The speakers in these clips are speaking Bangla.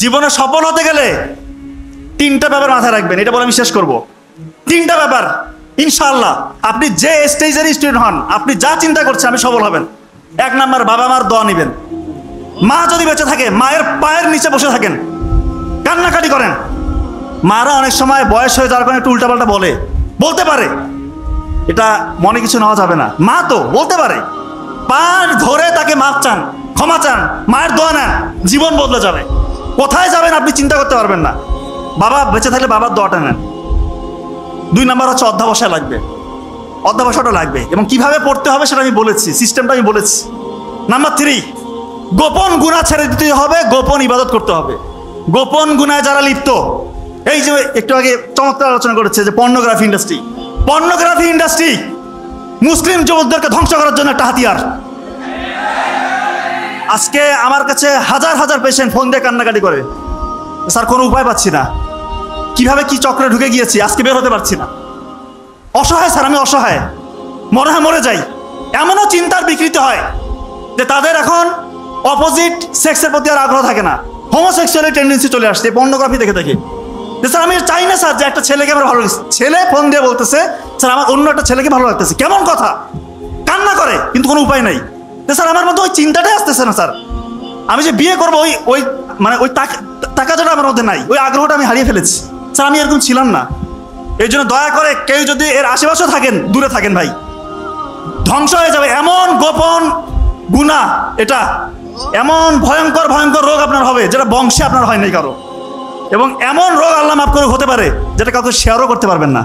জীবনে সফল হতে গেলে তিনটা ব্যাপার মাথায় রাখবেন, এটা বলে আমি শেষ করব। তিনটা ব্যাপার ইনশাআল্লাহ, আপনি যে স্টেজের স্টুডেন্ট হন, আপনি যা চিন্তা করছেন আপনি সফল হবেন। এক নাম্বার, বাবা মার দোয়া নেবেন। মা যদি বেঁচে থাকে মায়ের পায়ের নিচে বসে থাকেন, কান্নাকাটি করেন। মারা অনেক সময় বয়স হয়ে যাওয়ার কারণে একটু উল্টাপাল্টা বলতে পারে, এটা মনে কিছু নেওয়া যাবে না। মা তো বলতে পারে, পার ধরে তাকে মাপ চান, ক্ষমা চান, মায়ের দোয়া নেন, জীবন বদলে যাবে। কোথায় যাবেন আপনি চিন্তা করতে পারবেন না। বাবা বেঁচে থাকলে বাবার দোয়াটা নেন। 2 নাম্বার হচ্ছে অধ্যাবসায় লাগবে, অধ্যাবসায়টা লাগবে এবং কিভাবে পড়তে হবে সেটা আমি বলেছি, সিস্টেমটা আমি বলেছি। নাম্বার 3, গোপন গুনাহ ছেড়ে দিতে হবে, গোপন ইবাদত করতে হবে। গোপন গুনায় যারা লিপ্ত, এই যে একটু আগে চমৎকার আলোচনা করেছে যে পর্নোগ্রাফি ইন্ডাস্ট্রি মুসলিম যুবকদেরকে ধ্বংস করার জন্য একটা হাতিয়ার। আজকে আমার কাছে হাজার হাজার পেশেন্ট ফোন দিয়ে কান্নাকাটি করে, স্যার কোনো উপায় পাচ্ছি না, কিভাবে কি চক্রে ঢুকে গিয়েছি, আজকে বের হতে পারছি না, অসহায় স্যার, আমি অসহায়, মনে হয় মরে যাই। এমনও চিন্তার বিকৃতি হয় যে তাদের এখন অপোজিট সেক্সের প্রতি আর আগ্রহ থাকে না, হোমোসেক্সুয়াল টেন্ডেন্সি চলে আসছে পর্নোগ্রাফি দেখে দেখে। স্যার আমি চাই না স্যার যে একটা ছেলেকে আমার ভালো লাগছে, ছেলে ফোন দিয়ে বলতেছে স্যার আমার অন্য একটা ছেলেকে ভালো লাগতেছে, কেমন কথা, কান্না করে কিন্তু কোনো উপায় নাই। স্যার আমার মধ্যে ওই চিন্তাটাই আসতেছে না স্যার, আমি যে বিয়ে করবো ওই মানে ওই তাকাটা আমার মধ্যে নাই, ওই আগ্রহটা আমি হারিয়ে ফেলেছি। স্যার আমি এরকম ছিলাম না। এই জন্য দয়া করে কেউ যদি এর আশেপাশেও থাকেন দূরে থাকেন ভাই, ধ্বংস হয়ে যাবে। এমন গোপন গুনাহ এটা, এমন ভয়ঙ্কর ভয়ঙ্কর রোগ আপনার হবে যেটা বংশে আপনার হয় নাই কারো, এবং এমন রোগ আল্লাহ মাফ করে হতে পারে যেটা কাউকে শেয়ারও করতে পারবেন না।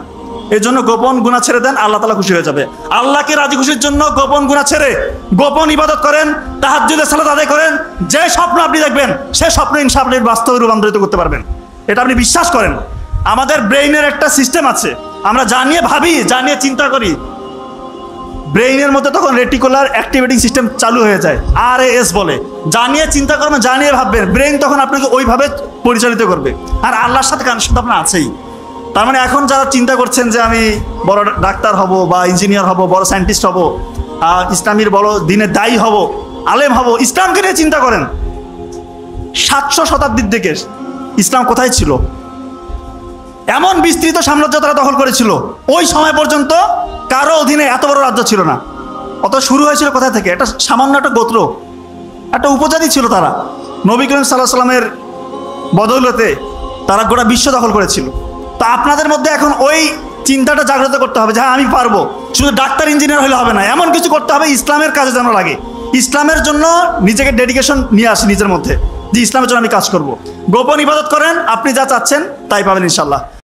এই জন্য গোপন গুনাহ ছেড়ে দেন, আল্লাহ তাআলা খুশি হয়ে যাবে। আল্লাহকে রাজি খুশির জন্য গোপন গুনাহ ছেড়ে গোপন ইবাদত করেন, তাহাজ্জুদের সালাত আদায় করেন। যে স্বপ্ন আপনি দেখবেন সে স্বপ্ন ইনশাআল্লাহ বাস্তবে রূপান্তরিত করতে পারবেন, এটা আপনি বিশ্বাস করেন। আমাদের ব্রেইনের একটা সিস্টেম আছে, আমরা জানিয়ে ভাবি, জানিয়ে চিন্তা করি, ব্রেইনের মধ্যে তখন রেটিকুলার অ্যাক্টিভেটিং সিস্টেম চালু হয়ে যায়, RAS বলে। জানিয়ে চিন্তা করবেন, জানিয়ে ভাববেন, ব্রেইন তখন আপনাকে ওইভাবে পরিচালিত করবে। আর আল্লাহর সাথে কানেকশন তো আপনার আছেই। তার মানে এখন যারা চিন্তা করছেন যে আমি বড় ডাক্তার হব বা ইঞ্জিনিয়ার হব, বড় সায়েন্টিস্ট হব, ইসলামীর বড় দিনের দায়ী হব, আলেম হব, ইসলামকে নিয়ে চিন্তা করেন। 700 শতাব্দীর দিকে ইসলাম কোথায় ছিল? এমন বিস্তৃত সাম্রাজ্য তারা দখল করেছিল, ওই সময় পর্যন্ত কারো অধীনে এত বড় রাজ্য ছিল না। অত শুরু হয়েছিল কোথায় থেকে? একটা সামান্য একটা গোত্র, একটা উপজাতি ছিল তারা। নবী করিম সাল্লাল্লাহু আলাইহি ওয়াসাল্লামের বদৌলতে তারা গোটা বিশ্ব দখল করেছিল। তো আপনাদের মধ্যে এখন ওই চিন্তাটা জাগ্রত করতে হবে যে হ্যাঁ আমি পারবো। শুধু ডাক্তার ইঞ্জিনিয়ার হলে হবে না, এমন কিছু করতে হবে ইসলামের কাজে যেন লাগে, ইসলামের জন্য নিজেকে ডেডিকেশন নিয়ে আসি নিজের মধ্যে, যে ইসলামের জন্য আমি কাজ করব। গোপন ইবাদত করেন, আপনি যা চাচ্ছেন তাই পাবেন ইনশাআল্লাহ।